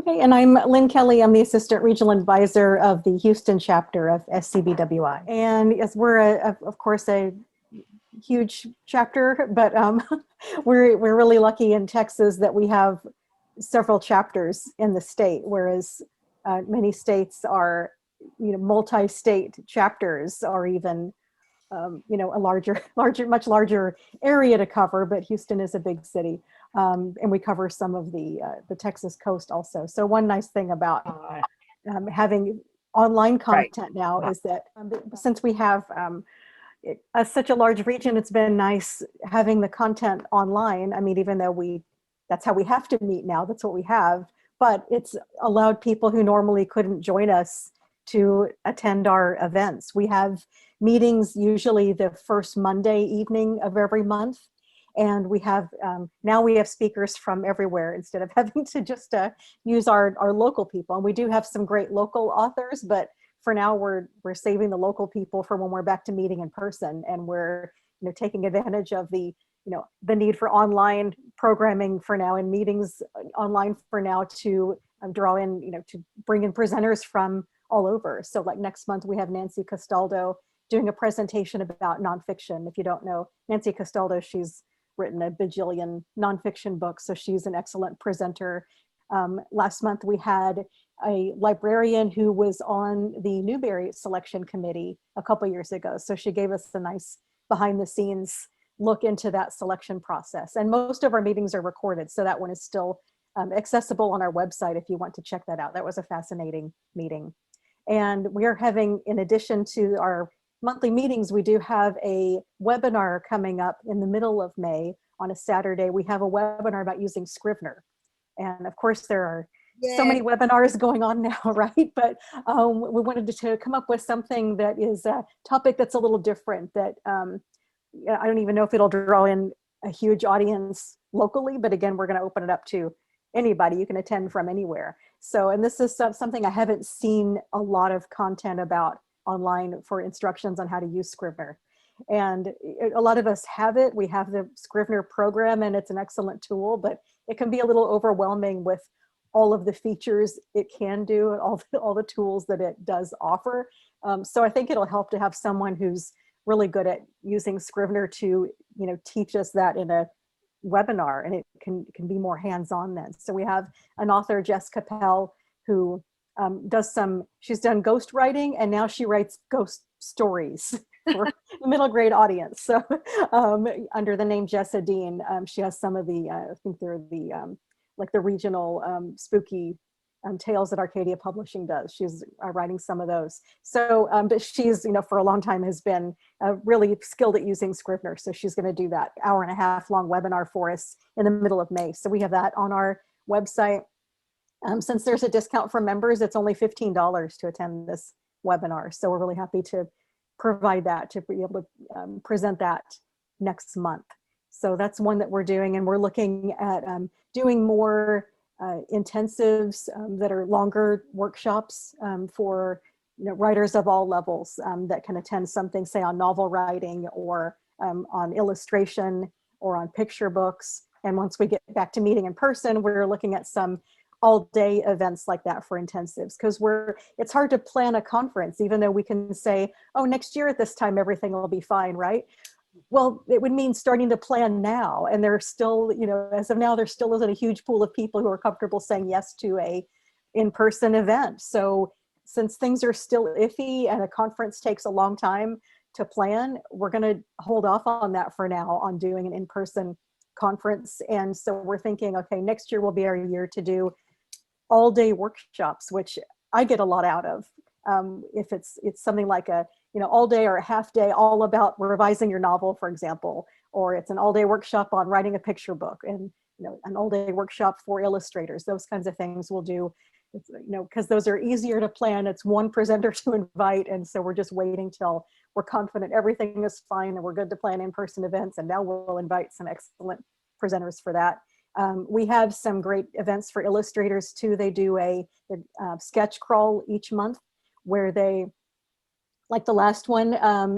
Hey, and I'm Lynn Kelly. I'm the Assistant Regional Advisor of the Houston chapter of SCBWI. And yes, we're, of course, a huge chapter, but we're really lucky in Texas that we have several chapters in the state, whereas many states are, multi-state chapters, or even a much larger area to cover, but Houston is a big city. And we cover some of the Texas coast also. So one nice thing about having online content now is that since we have such a large region, it's been nice having the content online. I mean, even though that's how we have to meet now, that's what we have, but it's allowed people who normally couldn't join us to attend our events. We have meetings usually the first Monday evening of every month. And we have, now we have speakers from everywhere instead of having to just use our local people. And we do have some great local authors, but for now we're saving the local people for when we're back to meeting in person. And we're taking advantage of the need for online programming for now, and meetings online for now, to draw in, to bring in presenters from all over. So like next month we have Nancy Castaldo doing a presentation about nonfiction. If you don't know Nancy Castaldo, she's written a bajillion nonfiction books, so she's an excellent presenter. Last month we had a librarian who was on the Newbery selection committee a couple years ago, so she gave us a nice behind the scenes look into that selection process. And most of our meetings are recorded, so that one is still accessible on our website if you want to check that out. That was a fascinating meeting. And we are having, in addition to our monthly meetings, we do have a webinar coming up in the middle of May on a Saturday. We have a webinar about using Scrivener. And of course there are so many webinars going on now, right? But we wanted to come up with something that is a topic that's a little different, that I don't even know if it'll draw in a huge audience locally, but again, we're going to open it up to anybody. You can attend from anywhere. So, and this is something I haven't seen a lot of content about online for instructions on how to use Scrivener. And a lot of us have it. We have the Scrivener program and it's an excellent tool, but it can be a little overwhelming with all of the features it can do and all the tools that it does offer. So I think it'll help to have someone who's really good at using Scrivener to teach us that in a webinar, and it can be more hands-on then. So we have an author, Jess Capel, who she's done ghost writing, and now she writes ghost stories for the middle grade audience. So under the name Jessa Dean, she has some of the, I think they're the, like the regional spooky tales that Arcadia Publishing does. She's writing some of those. So, but she's, for a long time has been really skilled at using Scrivener. So she's going to do that hour-and-a-half long webinar for us in the middle of May. So we have that on our website. Since there's a discount for members, it's only $15 to attend this webinar. So we're really happy to provide that, to be able to present that next month. So that's one that we're doing, and we're looking at doing more intensives that are longer workshops for writers of all levels that can attend something, say on novel writing, or on illustration, or on picture books. And once we get back to meeting in person, we're looking at some all-day events like that for intensives, because it's hard to plan a conference, even though we can say, oh, next year at this time everything will be fine, right? Well, it would mean starting to plan now, and there's still, as of now, there still isn't a huge pool of people who are comfortable saying yes to a in-person event. So since things are still iffy and a conference takes a long time to plan, we're going to hold off on that for now, on doing an in-person conference. And so we're thinking, okay, next year will be our year to do all-day workshops, which I get a lot out of. If it's something like a all day or a half day all about revising your novel, for example, or it's an all-day workshop on writing a picture book, and an all-day workshop for illustrators, those kinds of things we'll do. Because those are easier to plan. It's one presenter to invite, and so we're just waiting till we're confident everything is fine and we're good to plan in-person events, and now we'll invite some excellent presenters for that. We have some great events for illustrators too. They do a sketch crawl each month, where they, like the last one,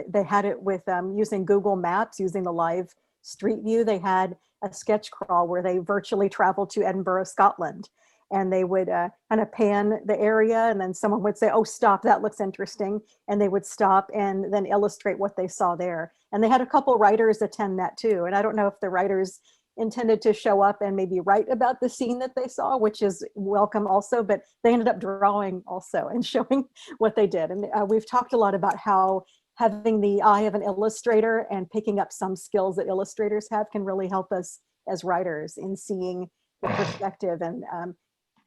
they had it with using Google Maps, using the live street view. They had a sketch crawl where they virtually traveled to Edinburgh, Scotland. and they would kind of pan the area, and then someone would say, oh, stop, that looks interesting. And they would stop and then illustrate what they saw there. And they had a couple writers attend that too. And I don't know if the writers intended to show up and maybe write about the scene that they saw, which is welcome also, but they ended up drawing also and showing what they did. And we've talked a lot about how having the eye of an illustrator and picking up some skills that illustrators have can really help us as writers in seeing the perspective and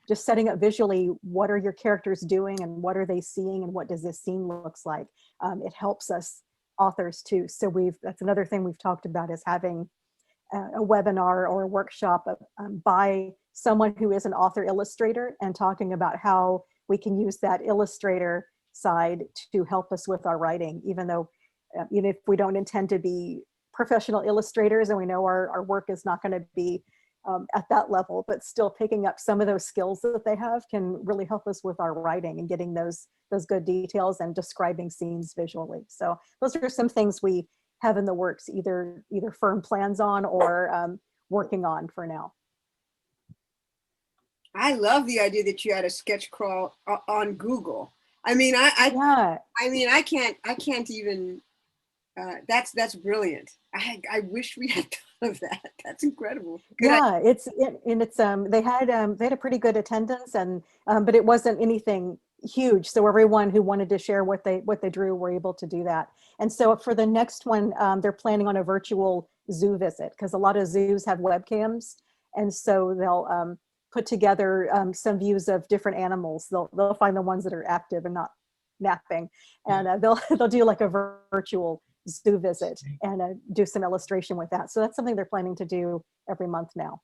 just setting up visually, what are your characters doing and what are they seeing and what does this scene looks like. It helps us authors too. So that's another thing we've talked about, is having a webinar or a workshop by someone who is an author illustrator, and talking about how we can use that illustrator side to help us with our writing, even though even if we don't intend to be professional illustrators and we know our work is not going to be at that level, but still picking up some of those skills that they have can really help us with our writing and getting those good details and describing scenes visually. So those are some things we have in the works, either firm plans on or working on for now. I love the idea that you had a sketch crawl on Google. I mean, Yeah. I mean, I can't even. That's brilliant. I wish we had thought of that. That's incredible. Good Yeah, they had a pretty good attendance, and but it wasn't anything huge. So everyone who wanted to share what they drew were able to do that. And so for the next one, they're planning on a virtual zoo visit, because a lot of zoos have webcams, and so they'll put together some views of different animals. They'll find the ones that are active and not napping, and they'll do like a virtual zoo visit and do some illustration with that. So that's something they're planning to do every month now.